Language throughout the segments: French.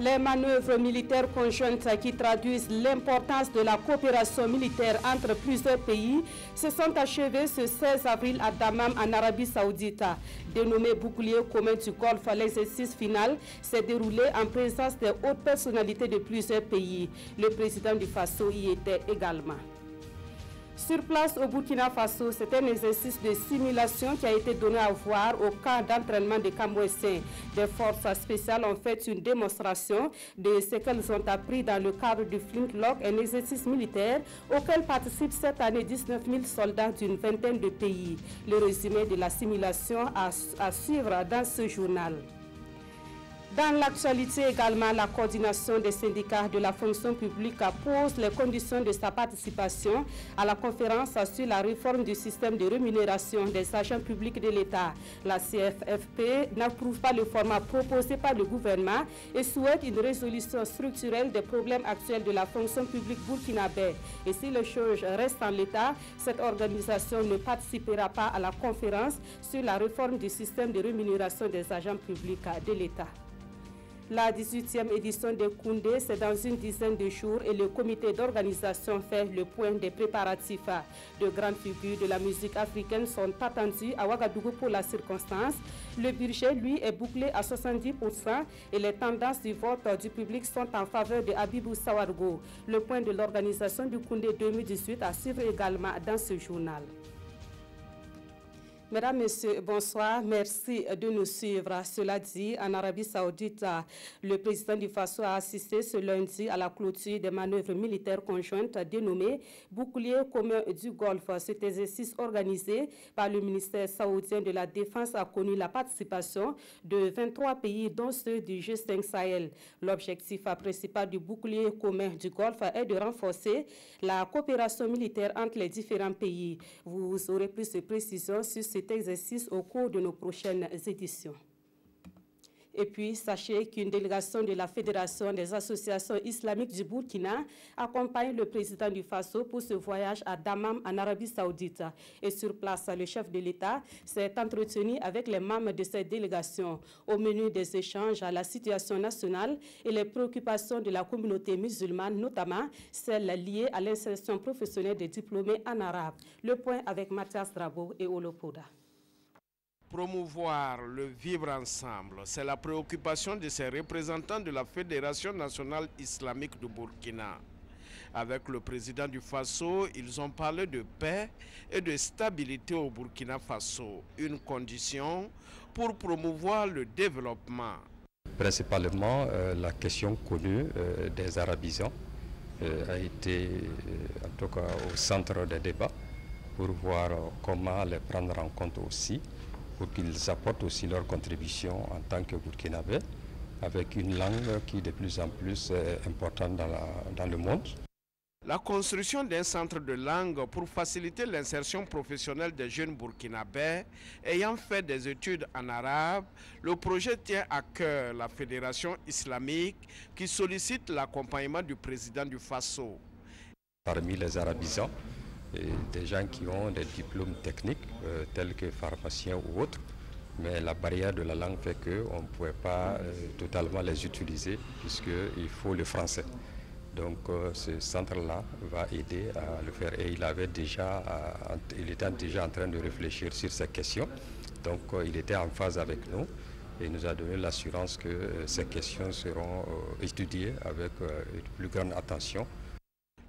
Les manœuvres militaires conjointes qui traduisent l'importance de la coopération militaire entre plusieurs pays se sont achevées ce 16 avril à Dammam en Arabie Saoudite. Dénommé bouclier commun du Golfe, l'exercice final s'est déroulé en présence des hautes personnalités de plusieurs pays. Le président du Faso y était également. Sur place au Burkina Faso, c'est un exercice de simulation qui a été donné à voir au camp d'entraînement des Camouessins. Des forces spéciales ont fait une démonstration de ce qu'elles ont appris dans le cadre du Flintlock, un exercice militaire auquel participent cette année 19 000 soldats d'une vingtaine de pays. Le résumé de la simulation à suivre dans ce journal. Dans l'actualité également, la coordination des syndicats de la fonction publique pose les conditions de sa participation à la conférence sur la réforme du système de rémunération des agents publics de l'État. La CFFP n'approuve pas le format proposé par le gouvernement et souhaite une résolution structurelle des problèmes actuels de la fonction publique burkinabé. Et si les choses restent en l'état, cette organisation ne participera pas à la conférence sur la réforme du système de rémunération des agents publics de l'État. La 18e édition de Koundé, c'est dans une dizaine de jours et le comité d'organisation fait le point des préparatifs. De grandes figures de la musique africaine sont attendues à Ouagadougou pour la circonstance. Le budget, lui, est bouclé à 70% et les tendances du vote du public sont en faveur de Habibou Sawargo. Le point de l'organisation du Koundé 2018 à suivre également dans ce journal. Mesdames, Messieurs, bonsoir. Merci de nous suivre. Cela dit, en Arabie Saoudite, le président du Faso a assisté ce lundi à la clôture des manœuvres militaires conjointes dénommées Bouclier commun du Golfe. Cet exercice organisé par le ministère saoudien de la Défense a connu la participation de 23 pays, dont ceux du G5 Sahel. L'objectif principal du Bouclier commun du Golfe est de renforcer la coopération militaire entre les différents pays. Vous aurez plus de précisions sur cet exercice au cours de nos prochaines éditions. Et puis, sachez qu'une délégation de la Fédération des associations islamiques du Burkina accompagne le président du Faso pour ce voyage à Dammam en Arabie Saoudite. Et sur place, le chef de l'État s'est entretenu avec les membres de cette délégation. Au menu des échanges à la situation nationale et les préoccupations de la communauté musulmane, notamment celles liées à l'insertion professionnelle des diplômés en arabe. Le point avec Mathias Drabo et Olopoda. Promouvoir le vivre ensemble, c'est la préoccupation de ces représentants de la Fédération nationale islamique du Burkina. Avec le président du Faso, ils ont parlé de paix et de stabilité au Burkina Faso, une condition pour promouvoir le développement. Principalement, la question connue des arabisants a été en tout cas au centre des débats pour voir comment les prendre en compte aussi, pour qu'ils apportent aussi leur contribution en tant que Burkinabés, avec une langue qui est de plus en plus importante dans le monde. La construction d'un centre de langue pour faciliter l'insertion professionnelle des jeunes Burkinabés ayant fait des études en arabe, le projet tient à cœur la Fédération islamique qui sollicite l'accompagnement du président du Faso. Parmi les arabisants, des gens qui ont des diplômes techniques tels que pharmaciens ou autres, mais la barrière de la langue fait qu'on ne pouvait pas totalement les utiliser puisqu'il faut le français. Donc ce centre-là va aider à le faire et il était déjà en train de réfléchir sur ces questions. Donc il était en phase avec nous et il nous a donné l'assurance que ces questions seront étudiées avec une plus grande attention.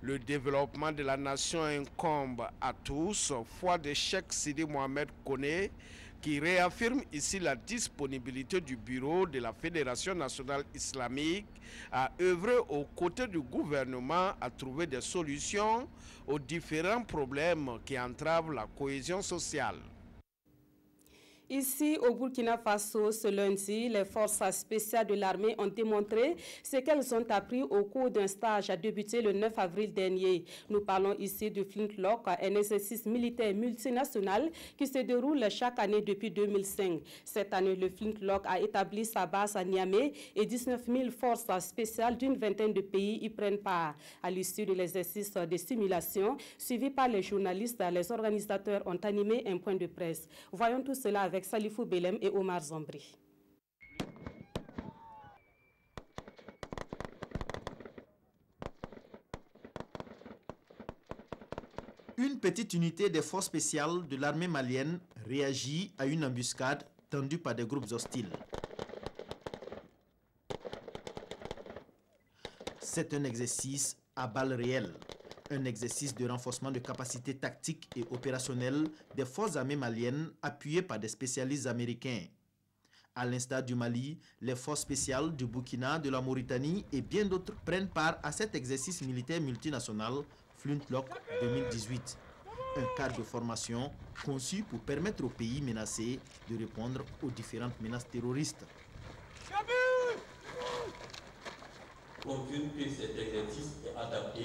Le développement de la nation incombe à tous, foi de Cheikh Sidi Mohamed Koné, qui réaffirme ici la disponibilité du bureau de la Fédération nationale islamique à œuvrer aux côtés du gouvernement à trouver des solutions aux différents problèmes qui entravent la cohésion sociale. Ici, au Burkina Faso, ce lundi, les forces spéciales de l'armée ont démontré ce qu'elles ont appris au cours d'un stage débuté le 9 avril dernier. Nous parlons ici du Flintlock, un exercice militaire multinational qui se déroule chaque année depuis 2005. Cette année, le Flintlock a établi sa base à Niamey et 19 000 forces spéciales d'une vingtaine de pays y prennent part. À l'issue de l'exercice de simulation, suivi par les journalistes, les organisateurs ont animé un point de presse. Voyons tout cela avec Salifou Belem et Omar Zambri. Une petite unité des forces spéciales de l'armée malienne réagit à une embuscade tendue par des groupes hostiles. C'est un exercice à balles réelles, un exercice de renforcement de capacités tactiques et opérationnelles des forces armées maliennes appuyées par des spécialistes américains. À l'instar du Mali, les forces spéciales du Burkina, de la Mauritanie et bien d'autres prennent part à cet exercice militaire multinational Flintlock 2018. Un cadre de formation conçu pour permettre aux pays menacés de répondre aux différentes menaces terroristes. Confirme que cet exercice est adapté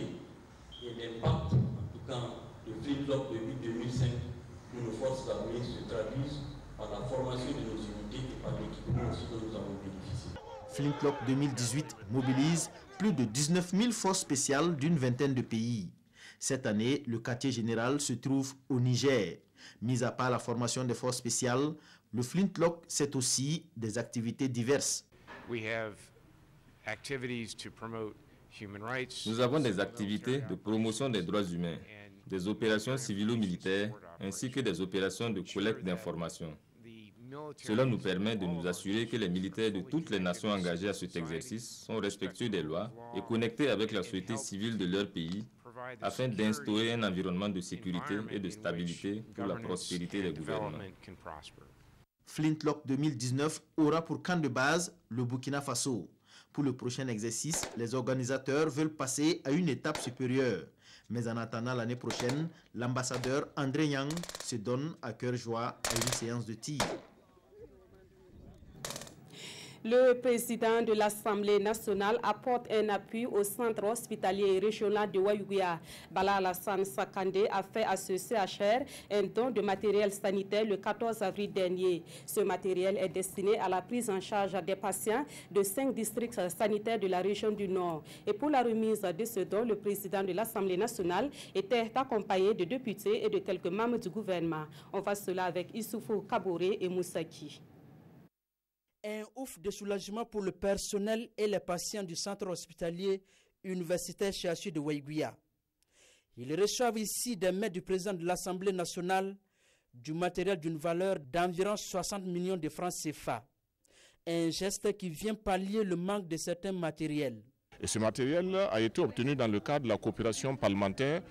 et l'impact, en tout cas, de Flintlock depuis 2005 pour nos forces armées se traduisent par la formation de nos unités et par l'équipement aussi dont nous avons bénéficié. Flintlock 2018 mobilise plus de 19 000 forces spéciales d'une vingtaine de pays. Cette année, le quartier général se trouve au Niger. Mis à part la formation des forces spéciales, le Flintlock, c'est aussi des activités diverses. Nous avons des activités de promotion des droits humains, des opérations civilo-militaires, ainsi que des opérations de collecte d'informations. Cela nous permet de nous assurer que les militaires de toutes les nations engagées à cet exercice sont respectueux des lois et connectés avec la société civile de leur pays afin d'instaurer un environnement de sécurité et de stabilité pour la prospérité des gouvernements. Flintlock 2019 aura pour camp de base le Burkina Faso. Pour le prochain exercice, les organisateurs veulent passer à une étape supérieure. Mais en attendant l'année prochaine, l'ambassadeur André Yang se donne à cœur joie à une séance de tir. Le président de l'Assemblée nationale apporte un appui au centre hospitalier régional de Waïouia. Bala Alassane Sakandé a fait à ce CHR un don de matériel sanitaire le 14 avril dernier. Ce matériel est destiné à la prise en charge des patients de 5 districts sanitaires de la région du Nord. Et pour la remise de ce don, le président de l'Assemblée nationale était accompagné de députés et de quelques membres du gouvernement. On va cela avec Issoufou Kabouré et Moussaki. Un ouf de soulagement pour le personnel et les patients du centre hospitalier universitaire CHU de Waïouia. Ils reçoivent ici des mains du président de l'Assemblée nationale du matériel d'une valeur d'environ 60 millions de francs CFA. Un geste qui vient pallier le manque de certains matériels. Et ce matériel a été obtenu dans le cadre de la coopération parlementaire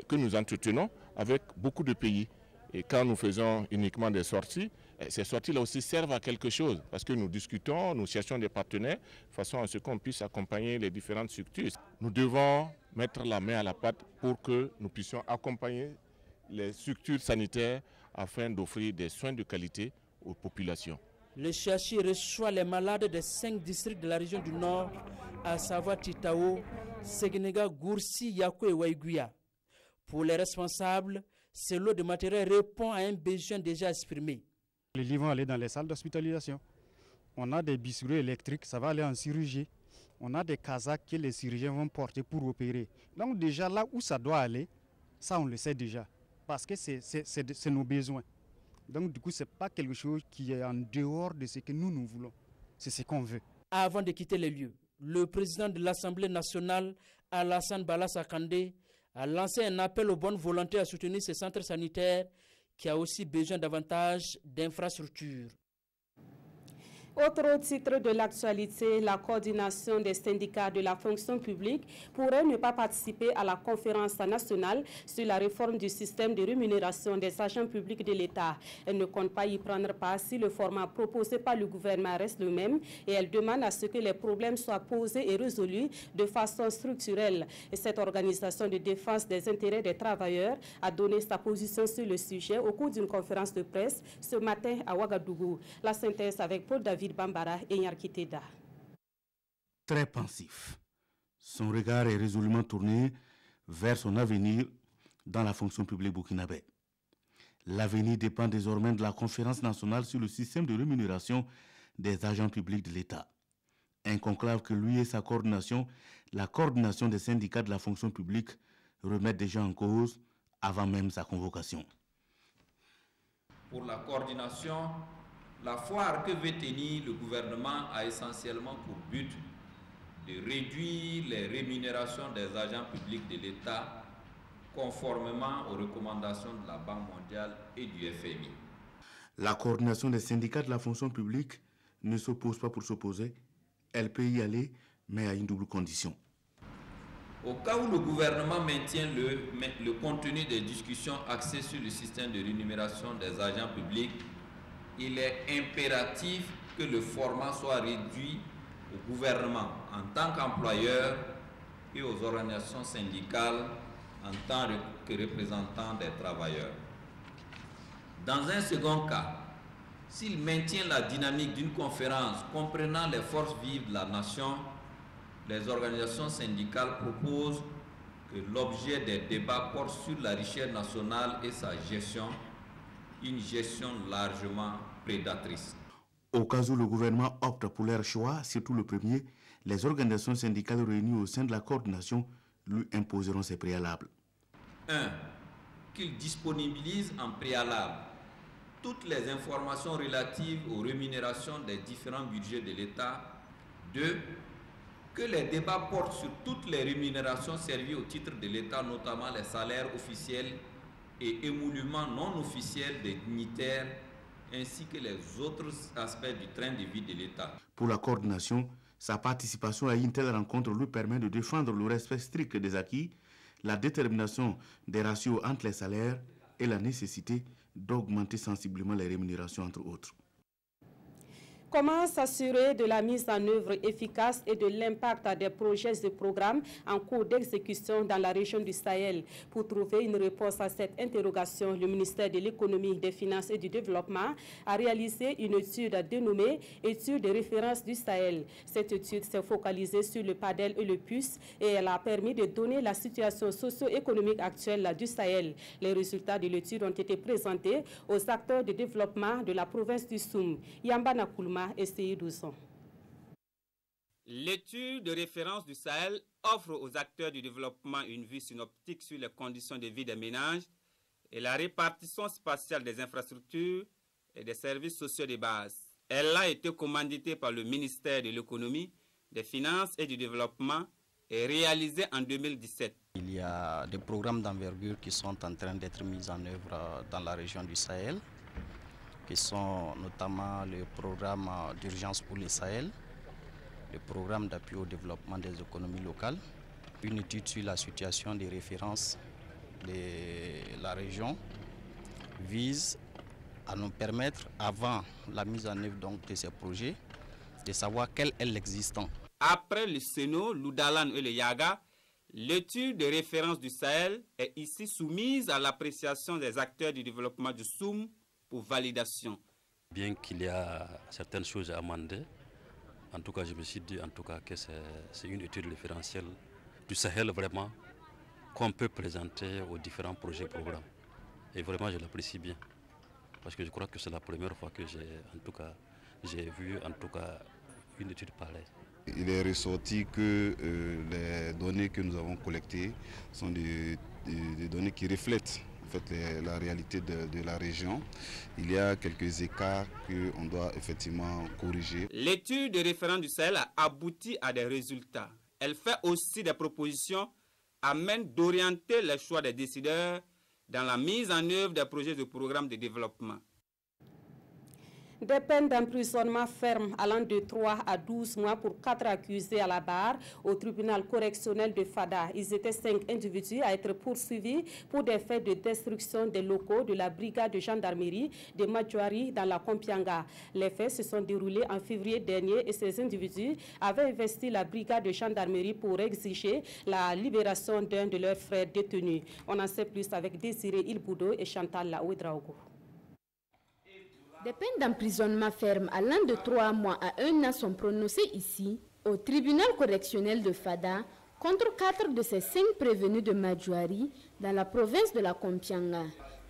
que nous entretenons avec beaucoup de pays. Et quand nous faisons uniquement des sorties, ces sorties-là aussi servent à quelque chose parce que nous discutons, nous cherchons des partenaires de façon à ce qu'on puisse accompagner les différentes structures. Nous devons mettre la main à la pâte pour que nous puissions accompagner les structures sanitaires afin d'offrir des soins de qualité aux populations. Le CHU reçoit les malades des 5 districts de la région du Nord, à savoir Titao, Séguénéga, Goursi, Yakou et Waïouia. Pour les responsables, ce lot de matériel répond à un besoin déjà exprimé. Les lits vont aller dans les salles d'hospitalisation. On a des biscuits électriques, ça va aller en chirurgie. On a des casaques que les chirurgiens vont porter pour opérer. Donc déjà là où ça doit aller, ça on le sait déjà. Parce que c'est nos besoins. Donc du coup, ce n'est pas quelque chose qui est en dehors de ce que nous voulons. C'est ce qu'on veut. Avant de quitter les lieux, le président de l'Assemblée nationale, Alassane Bala Sakandé, a lancé un appel aux bonnes volontés à soutenir ces centres sanitaires qui a aussi besoin davantage d'infrastructures. Autre titre de l'actualité, la coordination des syndicats de la fonction publique pourrait ne pas participer à la conférence nationale sur la réforme du système de rémunération des agents publics de l'État. Elle ne compte pas y prendre part si le format proposé par le gouvernement reste le même et elle demande à ce que les problèmes soient posés et résolus de façon structurelle. Et cette organisation de défense des intérêts des travailleurs a donné sa position sur le sujet au cours d'une conférence de presse ce matin à Ouagadougou. La synthèse avec Paul David Bambara et Nyarkiteda. Très pensif, son regard est résolument tourné vers son avenir dans la fonction publique burkinabé. L'avenir dépend désormais de la conférence nationale sur le système de rémunération des agents publics de l'État. Un conclave que lui et sa coordination, la coordination des syndicats de la fonction publique, remettent déjà en cause avant même sa convocation. Pour la coordination, la foire que veut tenir le gouvernement a essentiellement pour but de réduire les rémunérations des agents publics de l'État conformément aux recommandations de la Banque mondiale et du FMI. La coordination des syndicats de la fonction publique ne s'oppose pas pour s'opposer. Elle peut y aller, mais à une double condition. Au cas où le gouvernement maintient le contenu des discussions axées sur le système de rémunération des agents publics, il est impératif que le format soit réduit au gouvernement en tant qu'employeur et aux organisations syndicales en tant que représentants des travailleurs. Dans un second cas, s'il maintient la dynamique d'une conférence comprenant les forces vives de la nation, les organisations syndicales proposent que l'objet des débats porte sur la richesse nationale et sa gestion, une gestion largement prédatrice. Au cas où le gouvernement opte pour leur choix, surtout le premier, les organisations syndicales réunies au sein de la coordination lui imposeront ces préalables. 1. Qu'il disponibilise en préalable toutes les informations relatives aux rémunérations des différents budgets de l'État. 2. Que les débats portent sur toutes les rémunérations servies au titre de l'État, notamment les salaires officiels et émoluments non officiels des dignitaires, ainsi que les autres aspects du train de vie de l'État. Pour la coordination, sa participation à une telle rencontre lui permet de défendre le respect strict des acquis, la détermination des ratios entre les salaires et la nécessité d'augmenter sensiblement les rémunérations, entre autres. Comment s'assurer de la mise en œuvre efficace et de l'impact des projets et programmes en cours d'exécution dans la région du Sahel? Pour trouver une réponse à cette interrogation, le ministère de l'Économie, des Finances et du Développement a réalisé une étude dénommée « Étude de référence du Sahel ». Cette étude s'est focalisée sur le PADEL et le PUS et elle a permis de donner la situation socio-économique actuelle du Sahel. Les résultats de l'étude ont été présentés aux acteurs de développement de la province du Soum. Yamba Nakoulma et Seydou-Son. L'étude de référence du Sahel offre aux acteurs du développement une vue synoptique sur les conditions de vie des ménages et la répartition spatiale des infrastructures et des services sociaux de base. Elle a été commanditée par le ministère de l'Économie, des Finances et du Développement et réalisée en 2017. Il y a des programmes d'envergure qui sont en train d'être mis en œuvre dans la région du Sahel, qui sont notamment le programme d'urgence pour le Sahel, le programme d'appui au développement des économies locales, une étude sur la situation des références de la région vise à nous permettre, avant la mise en œuvre donc de ces projets, de savoir quel est l'existant. Après le Seno, l'Oudalan et le Yaga, l'étude de référence du Sahel est ici soumise à l'appréciation des acteurs du développement du Soum pour validation. Bien qu'il y a certaines choses à amender, en tout cas je me suis dit en tout cas que c'est une étude référentielle du Sahel vraiment qu'on peut présenter aux différents projets et programmes. Et vraiment je l'apprécie bien parce que je crois que c'est la première fois que j'ai vu en tout cas une étude pareille. Il est ressorti que les données que nous avons collectées sont des données qui reflètent en fait la réalité de la région. Il y a quelques écarts qu'on doit effectivement corriger. L'étude de référence du Sahel a abouti à des résultats. Elle fait aussi des propositions amènent d'orienter les choix des décideurs dans la mise en œuvre des projets de programmes de développement. Des peines d'emprisonnement fermes allant de 3 à 12 mois pour 4 accusés à la barre au tribunal correctionnel de Fada. Ils étaient 5 individus à être poursuivis pour des faits de destruction des locaux de la brigade de gendarmerie de Madjouari dans la Kompianga. Les faits se sont déroulés en février dernier et ces individus avaient investi la brigade de gendarmerie pour exiger la libération d'un de leurs frères détenus. On en sait plus avec Désiré Ilboudo et Chantal Laouedraogo. Des peines d'emprisonnement ferme allant de 3 mois à 1 an sont prononcées ici, au tribunal correctionnel de Fada, contre 4 de ces 5 prévenus de Madjouari dans la province de la Kompianga.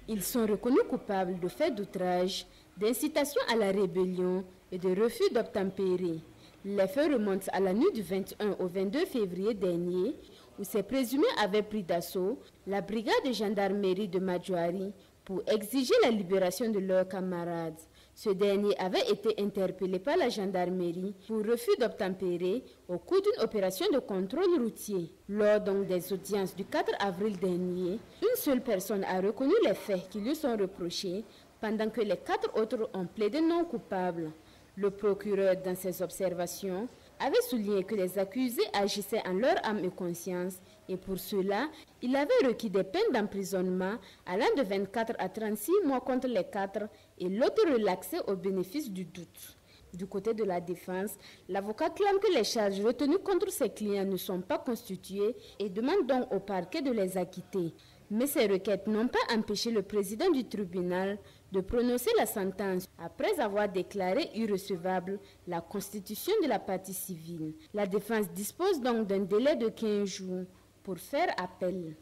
Ils sont reconnus coupables de faits d'outrage, d'incitation à la rébellion et de refus d'obtempérer. Les faits remontent à la nuit du 21 au 22 février dernier, où ces présumés avaient pris d'assaut la brigade de gendarmerie de Madjouari pour exiger la libération de leurs camarades. Ce dernier avait été interpellé par la gendarmerie pour refus d'obtempérer au cours d'une opération de contrôle routier. Lors donc des audiences du 4 avril dernier, une seule personne a reconnu les faits qui lui sont reprochés, pendant que les 4 autres ont plaidé non coupables. Le procureur, dans ses observations, avait souligné que les accusés agissaient en leur âme et conscience, et pour cela, il avait requis des peines d'emprisonnement allant de 24 à 36 mois contre les 4 et l'autre relaxé au bénéfice du doute. Du côté de la défense, l'avocat clame que les charges retenues contre ses clients ne sont pas constituées et demande donc au parquet de les acquitter. Mais ces requêtes n'ont pas empêché le président du tribunal de prononcer la sentence après avoir déclaré irrecevable la constitution de la partie civile. La défense dispose donc d'un délai de 15 jours pour faire appel.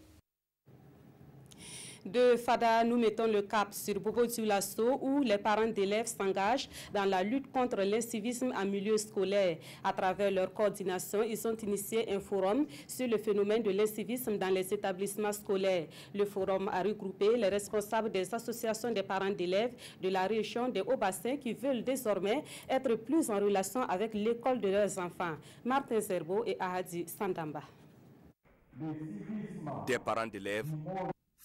De Fada, nous mettons le cap sur Bobo-Dioulasso où les parents d'élèves s'engagent dans la lutte contre l'incivisme en milieu scolaire. À travers leur coordination, ils ont initié un forum sur le phénomène de l'incivisme dans les établissements scolaires. Le forum a regroupé les responsables des associations des parents d'élèves de la région des Hauts-Bassins qui veulent désormais être plus en relation avec l'école de leurs enfants. Martin Zerbo et Ahadi Sandamba. Des parents d'élèves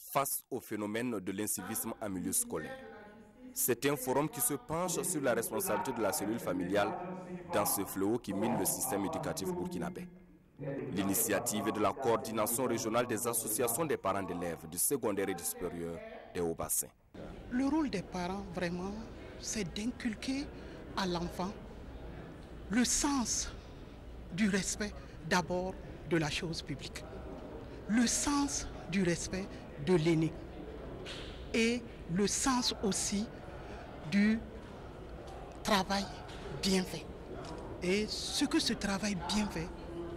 face au phénomène de l'incivisme en milieu scolaire. C'est un forum qui se penche sur la responsabilité de la cellule familiale dans ce fléau qui mine le système éducatif burkinabé. L'initiative est de la coordination régionale des associations des parents d'élèves du secondaire et du supérieur des Hauts-Bassins. Le rôle des parents, vraiment, c'est d'inculquer à l'enfant le sens du respect d'abord de la chose publique, le sens du respect de l'aîné et le sens aussi du travail bien fait et ce que ce travail bien fait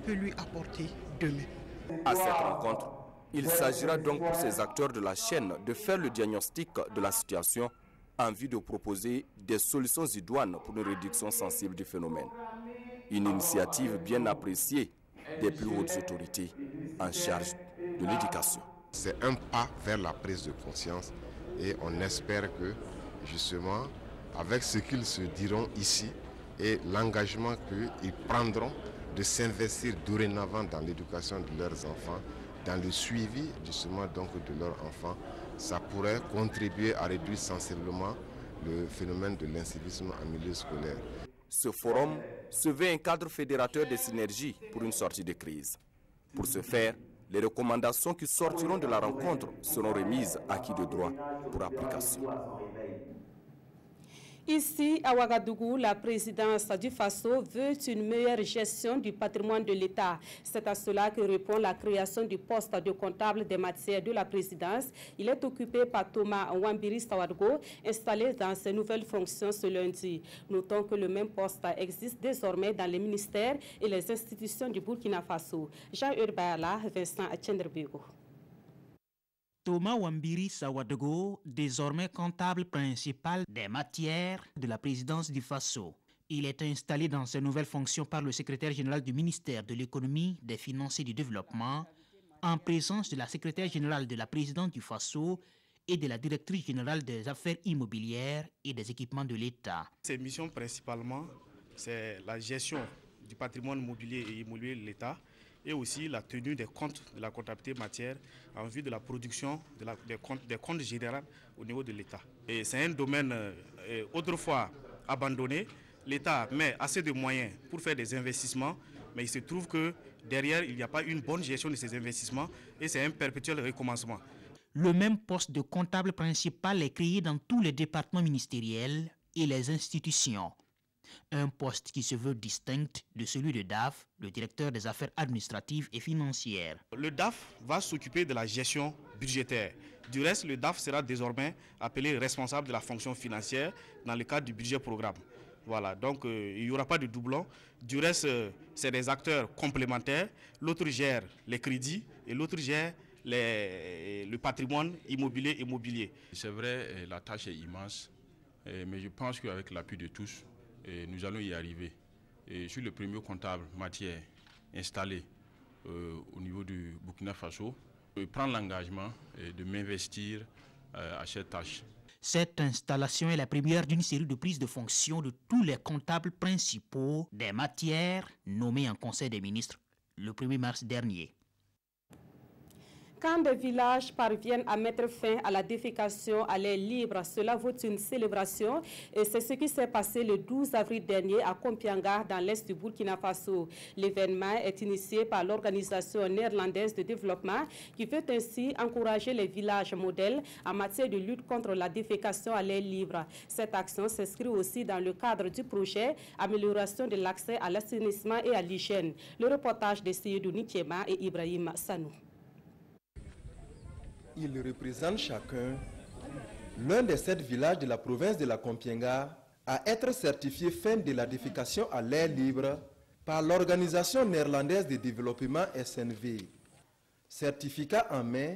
peut lui apporter demain. À cette rencontre, il s'agira donc pour ces acteurs de la chaîne de faire le diagnostic de la situation en vue de proposer des solutions idoines pour une réduction sensible du phénomène. Une initiative bien appréciée des plus hautes autorités en charge de l'éducation. C'est un pas vers la prise de conscience et on espère que justement avec ce qu'ils se diront ici et l'engagement qu'ils prendront de s'investir dorénavant dans l'éducation de leurs enfants, dans le suivi justement donc de leurs enfants, ça pourrait contribuer à réduire sensiblement le phénomène de l'incivisme en milieu scolaire. Ce forum se veut un cadre fédérateur de synergie pour une sortie de crise. Pour ce faire, les recommandations qui sortiront de la rencontre seront remises à qui de droit pour application. Ici, à Ouagadougou, la présidence du FASO veut une meilleure gestion du patrimoine de l'État. C'est à cela que répond la création du poste de comptable des matières de la présidence. Il est occupé par Thomas Wambiri Sawadgo, installé dans ses nouvelles fonctions ce lundi. Notons que le même poste existe désormais dans les ministères et les institutions du Burkina Faso. Jean-Eudes Bayala, Vincent Achenderbego. Thomas Wambiri Sawadego, désormais comptable principal des matières de la présidence du FASO. Il est installé dans ses nouvelles fonctions par le secrétaire général du ministère de l'économie, des finances et du développement, en présence de la secrétaire générale de la présidence du FASO et de la directrice générale des affaires immobilières et des équipements de l'État. Ses missions principalement, c'est la gestion du patrimoine mobilier et immobilier de l'État, et aussi la tenue des comptes de la comptabilité matière en vue de la production des comptes généraux au niveau de l'État. Et c'est un domaine autrefois abandonné. L'État met assez de moyens pour faire des investissements, mais il se trouve que derrière, il n'y a pas une bonne gestion de ces investissements et c'est un perpétuel recommencement. Le même poste de comptable principal est créé dans tous les départements ministériels et les institutions. Un poste qui se veut distinct de celui de DAF, le directeur des affaires administratives et financières. Le DAF va s'occuper de la gestion budgétaire. Du reste, le DAF sera désormais appelé responsable de la fonction financière dans le cadre du budget programme. Voilà, donc il n'y aura pas de doublon. Du reste, c'est des acteurs complémentaires. L'autre gère les crédits et l'autre gère le patrimoine immobilier. C'est vrai, la tâche est immense, mais je pense qu'avec l'appui de tous, nous allons y arriver. Et je suis le premier comptable matière installé au niveau du Burkina Faso. Je prends l'engagement de m'investir à cette tâche. Cette installation est la première d'une série de prises de fonction de tous les comptables principaux des matières nommés en Conseil des ministres le 1er mars dernier. Quand des villages parviennent à mettre fin à la défécation à l'air libre, cela vaut une célébration et c'est ce qui s'est passé le 12 avril dernier à Kompianga dans l'est du Burkina Faso. L'événement est initié par l'Organisation néerlandaise de développement qui veut ainsi encourager les villages modèles en matière de lutte contre la défécation à l'air libre. Cette action s'inscrit aussi dans le cadre du projet Amélioration de l'accès à l'assainissement et à l'hygiène. Le reportage de Seydou Nikiema et Ibrahim Sanou. Ils représentent chacun l'un des 7 villages de la province de la Kompianga à être certifié fin de la défécation à l'air libre par l'Organisation néerlandaise de développement SNV. Certificat en main,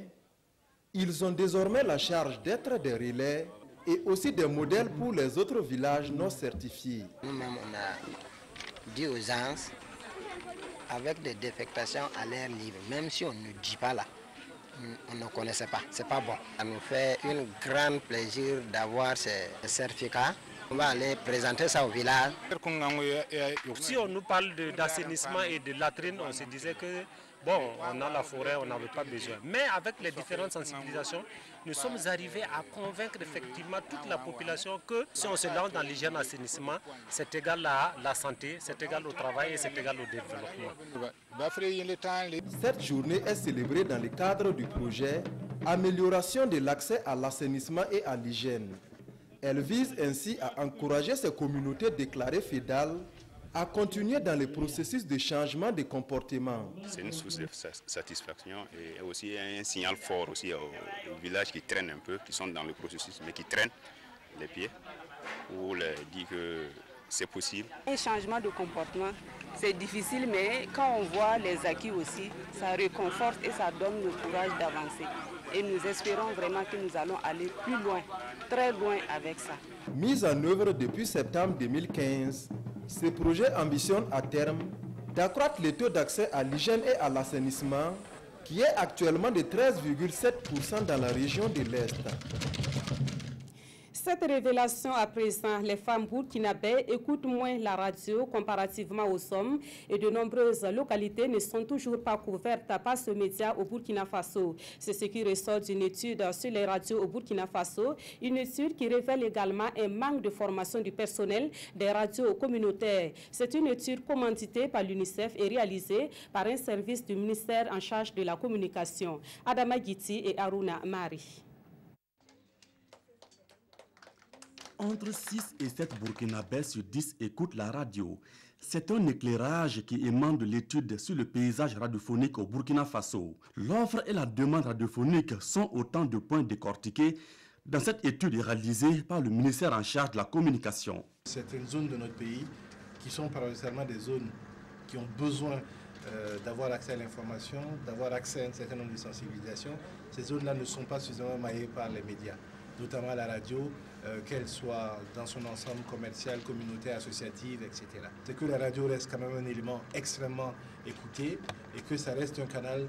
ils ont désormais la charge d'être des relais et aussi des modèles pour les autres villages non certifiés. Nous-mêmes, on a dit aux gens, avec des défécations à l'air libre, même si on ne dit pas là, on ne connaissait pas, c'est pas bon. Ça nous fait un grand plaisir d'avoir ces certificats. On va aller présenter ça au village. Si on nous parle d'assainissement et de latrines, on se disait que bon, on a la forêt, on n'avait pas besoin. Mais avec les différentes sensibilisations, nous sommes arrivés à convaincre effectivement toute la population que si on se lance dans l'hygiène assainissement, c'est égal à la santé, c'est égal au travail et c'est égal au développement. Cette journée est célébrée dans le cadre du projet Amélioration de l'accès à l'assainissement et à l'hygiène. Elle vise ainsi à encourager ces communautés déclarées fédales à continuer dans le processus de changement de comportement. C'est une source de satisfaction et aussi un signal fort aussi aux villages qui traînent un peu, qui sont dans le processus, mais qui traînent les pieds, pour leur dire que c'est possible. Un changement de comportement, c'est difficile, mais quand on voit les acquis aussi, ça réconforte et ça donne le courage d'avancer. Et nous espérons vraiment que nous allons aller plus loin, très loin avec ça. Mise en œuvre depuis septembre 2015, ce projet ambitionne à terme d'accroître le taux d'accès à l'hygiène et à l'assainissement qui est actuellement de 13,7% dans la région de l'Est. Cette révélation à présent, les femmes burkinabées écoutent moins la radio comparativement aux hommes et de nombreuses localités ne sont toujours pas couvertes par ce média au Burkina Faso. C'est ce qui ressort d'une étude sur les radios au Burkina Faso, une étude qui révèle également un manque de formation du personnel des radios communautaires. C'est une étude commanditée par l'UNICEF et réalisée par un service du ministère en charge de la communication. Adama Giti et Aruna Mari. Entre 6 et 7 Burkinabés sur 10 écoutent la radio. C'est un éclairage qui émane de l'étude sur le paysage radiophonique au Burkina Faso. L'offre et la demande radiophonique sont autant de points décortiqués dans cette étude réalisée par le ministère en charge de la communication. Certaines zones de notre pays qui sont paradoxalement des zones qui ont besoin d'avoir accès à l'information, d'avoir accès à un certain nombre de sensibilisations. Ces zones-là ne sont pas suffisamment maillées par les médias, notamment la radio, qu'elle soit dans son ensemble commercial, communautaire, associative, etc. C'est que la radio reste quand même un élément extrêmement écouté et que ça reste un canal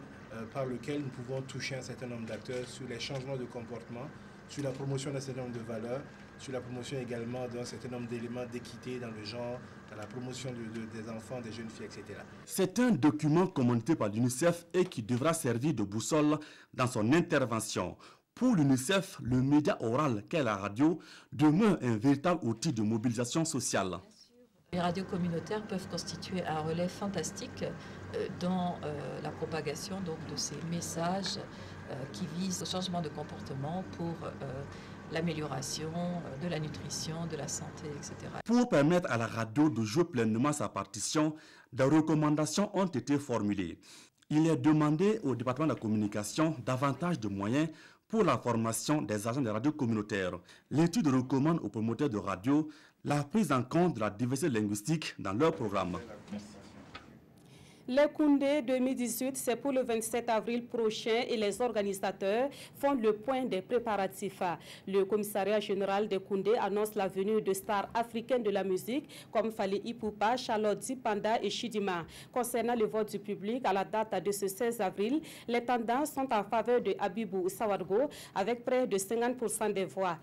par lequel nous pouvons toucher un certain nombre d'acteurs sur les changements de comportement, sur la promotion d'un certain nombre de valeurs, sur la promotion également d'un certain nombre d'éléments d'équité dans le genre, dans la promotion des enfants, des jeunes filles, etc. C'est un document commandité par l'UNICEF et qui devra servir de boussole dans son intervention. Pour l'UNICEF, le média oral qu'est la radio demeure un véritable outil de mobilisation sociale. Les radios communautaires peuvent constituer un relais fantastique dans la propagation donc, de ces messages qui visent au changement de comportement pour l'amélioration de la nutrition, de la santé, etc. Pour permettre à la radio de jouer pleinement sa partition, des recommandations ont été formulées. Il est demandé au département de la communication davantage de moyens pour la formation des agents de radio communautaires. L'étude recommande aux promoteurs de radio la prise en compte de la diversité linguistique dans leur programme. Les Koundé 2018, c'est pour le 27 avril prochain et les organisateurs font le point des préparatifs. Le commissariat général des Koundé annonce la venue de stars africaines de la musique comme Fally Ipupa, Charlotte Dipanda et Chidima. Concernant le vote du public à la date de ce 16 avril, les tendances sont en faveur de Abibou Sawargo avec près de 50% des voix.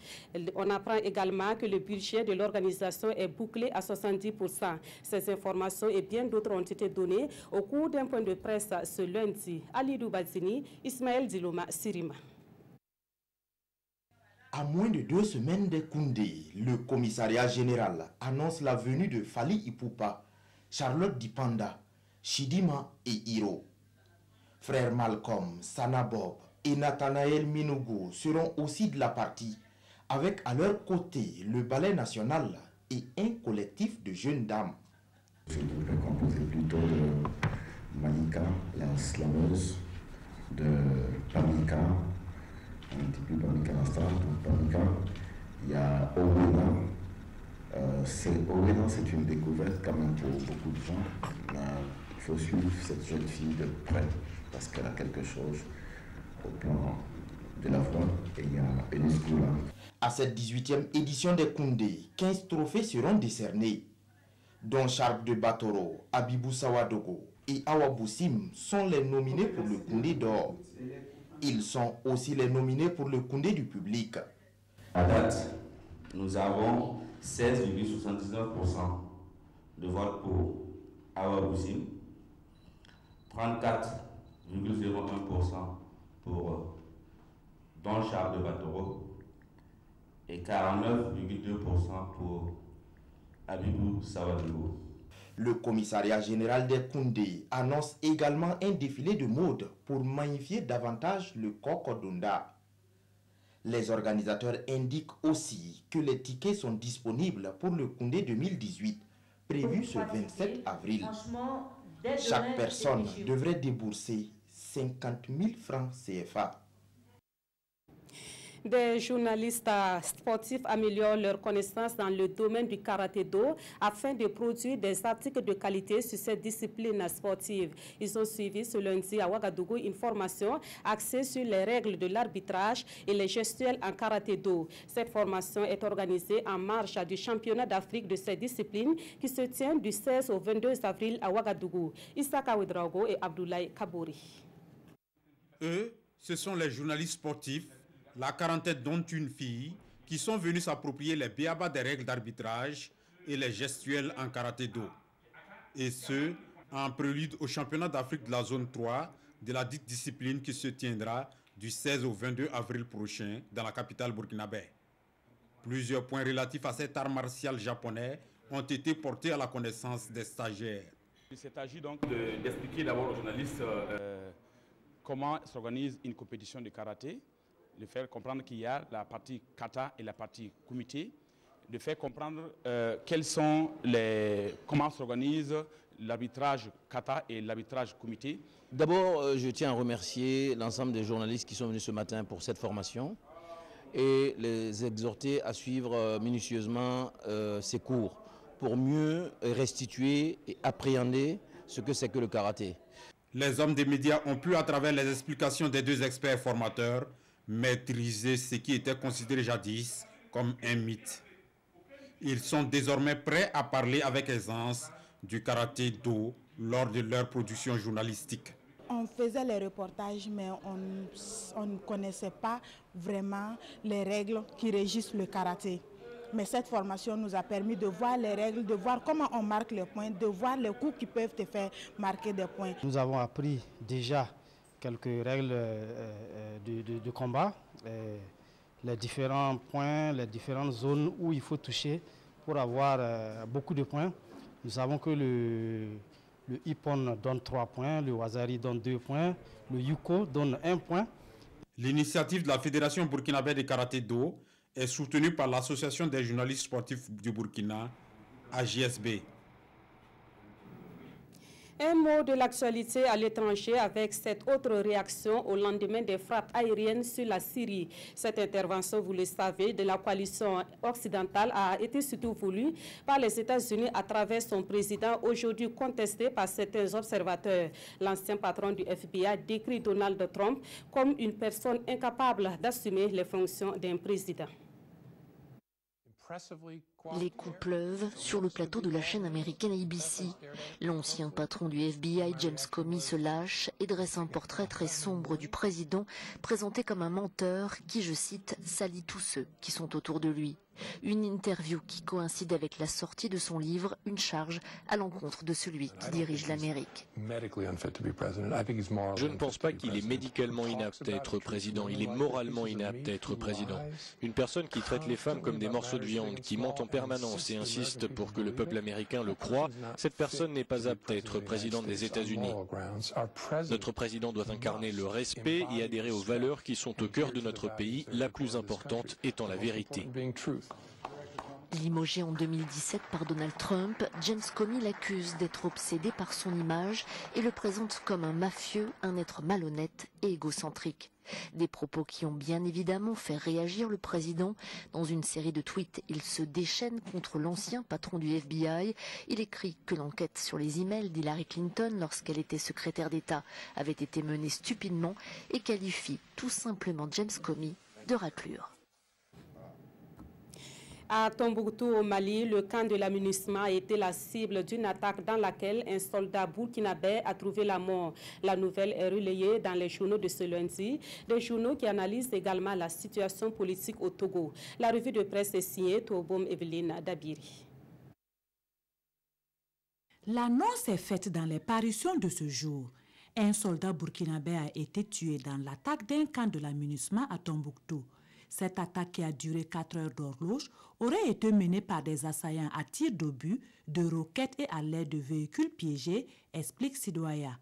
On apprend également que le budget de l'organisation est bouclé à 70%. Ces informations et bien d'autres ont été données au cours d'un point de presse ce lundi. Alidou Bazini, Ismaël Diloma, Sirima. À moins de 2 semaines des Koundé, le commissariat général annonce la venue de Fally Ipupa, Charlotte Dipanda, Chidima et Hiro. Frères Malcolm, Sana Bob et Nathanaël Minogo seront aussi de la partie, avec à leur côté le ballet national et un collectif de jeunes dames. Ce groupe est composé plutôt de Malika, la slameuse, de Pamika, un petit peu Pamika la star, donc Pamika. Il y a Owena. Owena, c'est une découverte quand même pour beaucoup de gens. Il faut suivre cette jeune fille de près parce qu'elle a quelque chose au plan de la voix. Et il y a Enis Goula. À cette 18e édition des Koundé, 15 trophées seront décernés, dont Charles de Batoro, Abibou Sawadogo et Awa Boussim sont les nominés pour le Koundé d'or. Ils sont aussi les nominés pour le Koundé du public. À date, nous avons 16,79% de vote pour Awa Boussim, 34,01% pour Don Charles de Batoro et 49,2% pour Abibou Sawadogo. Le commissariat général des Koundé annonce également un défilé de mode pour magnifier davantage le Kokodunda. Les organisateurs indiquent aussi que les tickets sont disponibles pour le Koundé 2018, prévu ce 27 avril. Chaque personne devrait débourser 50 000 francs CFA. Des journalistes sportifs améliorent leurs connaissances dans le domaine du karaté-do afin de produire des articles de qualité sur cette discipline sportive. Ils ont suivi ce lundi à Ouagadougou une formation axée sur les règles de l'arbitrage et les gestuels en karaté-do. Cette formation est organisée en marge du championnat d'Afrique de cette discipline qui se tient du 16 au 22 avril à Ouagadougou. Issaka Ouedraogo et Abdoulaye Kabouri. Eux, ce sont les journalistes sportifs, la quarantaine dont une fille, qui sont venus s'approprier les béabas des règles d'arbitrage et les gestuels en karaté-do. Et ce, en prélude au championnat d'Afrique de la zone 3 de la dite discipline qui se tiendra du 16 au 22 avril prochain dans la capitale burkinabé. Plusieurs points relatifs à cet art martial japonais ont été portés à la connaissance des stagiaires. Il s'agit donc d'expliquer d'abord aux journalistes comment s'organise une compétition de karaté, de faire comprendre qu'il y a la partie kata et la partie kumité, de faire comprendre comment s'organise l'arbitrage kata et l'arbitrage kumité. D'abord, je tiens à remercier l'ensemble des journalistes qui sont venus ce matin pour cette formation et les exhorter à suivre minutieusement ces cours pour mieux restituer et appréhender ce que c'est que le karaté. Les hommes des médias ont pu, à travers les explications des deux experts formateurs, maîtriser ce qui était considéré jadis comme un mythe. Ils sont désormais prêts à parler avec aisance du karaté-do lors de leur production journalistique. On faisait les reportages, mais on ne connaissait pas vraiment les règles qui régissent le karaté. Mais cette formation nous a permis de voir les règles, de voir comment on marque les points, de voir les coups qui peuvent te faire marquer des points. Nous avons appris déjà quelques règles de combat, les différents points, les différentes zones où il faut toucher pour avoir beaucoup de points. Nous savons que le Ippon donne 3 points, le Wazari donne 2 points, le Yuko donne 1 point. L'initiative de la Fédération burkinabé de karaté-do est soutenue par l'Association des journalistes sportifs du Burkina, AJSB. Un mot de l'actualité à l'étranger avec cette autre réaction au lendemain des frappes aériennes sur la Syrie. Cette intervention, vous le savez, de la coalition occidentale a été surtout voulue par les États-Unis à travers son président, aujourd'hui contesté par certains observateurs. L'ancien patron du FBI décrit Donald Trump comme une personne incapable d'assumer les fonctions d'un président. Les coups pleuvent sur le plateau de la chaîne américaine ABC. L'ancien patron du FBI, James Comey, se lâche et dresse un portrait très sombre du président, présenté comme un menteur qui, je cite, salit tous ceux qui sont autour de lui. Une interview qui coïncide avec la sortie de son livre, Une charge à l'encontre de celui qui dirige l'Amérique. Je ne pense pas qu'il est médicalement inapte à être président, il est moralement inapte à être président. Une personne qui traite les femmes comme des morceaux de viande, qui ment en permanence et insiste pour que le peuple américain le croie, cette personne n'est pas apte à être président des États-Unis. Notre président doit incarner le respect et adhérer aux valeurs qui sont au cœur de notre pays, la plus importante étant la vérité. Limogé en 2017 par Donald Trump, James Comey l'accuse d'être obsédé par son image et le présente comme un mafieux, un être malhonnête et égocentrique. Des propos qui ont bien évidemment fait réagir le président. Dans une série de tweets, il se déchaîne contre l'ancien patron du FBI. Il écrit que l'enquête sur les emails d'Hillary Clinton lorsqu'elle était secrétaire d'État avait été menée stupidement et qualifie tout simplement James Comey de raclure. À Tombouctou, au Mali, le camp de la MINUSMA a été la cible d'une attaque dans laquelle un soldat burkinabé a trouvé la mort. La nouvelle est relayée dans les journaux de ce lundi, des journaux qui analysent également la situation politique au Togo. La revue de presse est signée Tobom Evelyne Dabiri. L'annonce est faite dans les parutions de ce jour. Un soldat burkinabé a été tué dans l'attaque d'un camp de la MINUSMA à Tombouctou. Cette attaque qui a duré 4 heures d'horloge aurait été menée par des assaillants à tir d'obus, de roquettes et à l'aide de véhicules piégés, explique Sidoaya.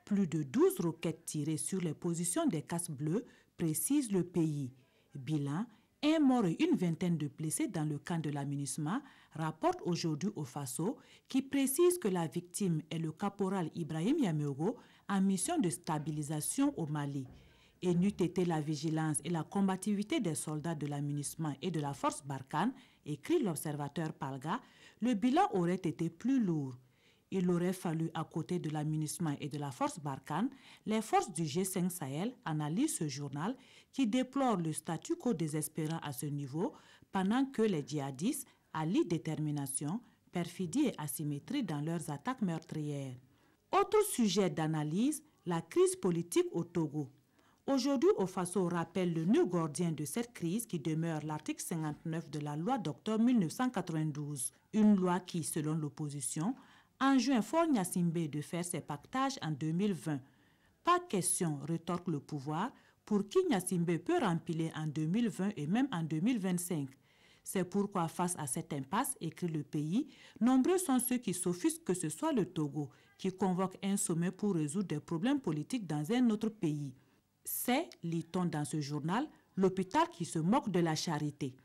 Plus de 12 roquettes tirées sur les positions des casques bleus, précise le pays. Bilan, un mort et une vingtaine de blessés dans le camp de la MINUSMA, rapporte aujourd'hui au Faso, qui précise que la victime est le caporal Ibrahim Yameogo en mission de stabilisation au Mali. Et n'eût été la vigilance et la combativité des soldats de la MINUSMA et de la force Barkhane, écrit l'observateur Palga, le bilan aurait été plus lourd. Il aurait fallu, à côté de la MINUSMA et de la force Barkhane, les forces du G5 Sahel, analyse ce journal, qui déplore le statu quo désespérant à ce niveau, pendant que les djihadistes allient détermination, perfidie et asymétrie dans leurs attaques meurtrières. Autre sujet d'analyse, la crise politique au Togo. Aujourd'hui, au Faso rappelle le nœud gordien de cette crise qui demeure l'article 59 de la loi d'octobre 1992. Une loi qui, selon l'opposition, enjoint Faure Gnassingbé de faire ses pactages en 2020. Pas question, rétorque le pouvoir, pour qui Gnassingbé peut rempiler en 2020 et même en 2025. C'est pourquoi, face à cette impasse, écrit le pays, nombreux sont ceux qui s'offusquent que ce soit le Togo qui convoque un sommet pour résoudre des problèmes politiques dans un autre pays. C'est, lit-on dans ce journal, l'hôpital qui se moque de la charité.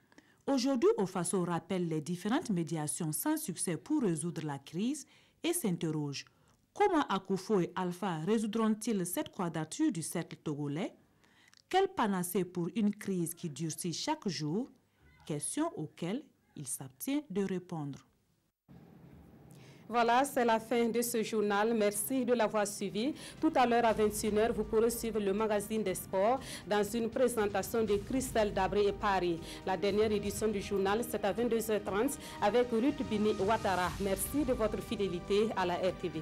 Aujourd'hui, au Faso rappelle les différentes médiations sans succès pour résoudre la crise et s'interroge. Comment Akufo et Alpha résoudront-ils cette quadrature du cercle togolais? Quelle panacée pour une crise qui durcit chaque jour? Questions auxquelles il s'abstient de répondre. Voilà, c'est la fin de ce journal. Merci de l'avoir suivi. Tout à l'heure à 21h, vous pourrez suivre le magazine des sports dans une présentation de Christelle Dabré et Paris. La dernière édition du journal, c'est à 22h30 avec Ruth Bini Ouattara. Merci de votre fidélité à la RTV.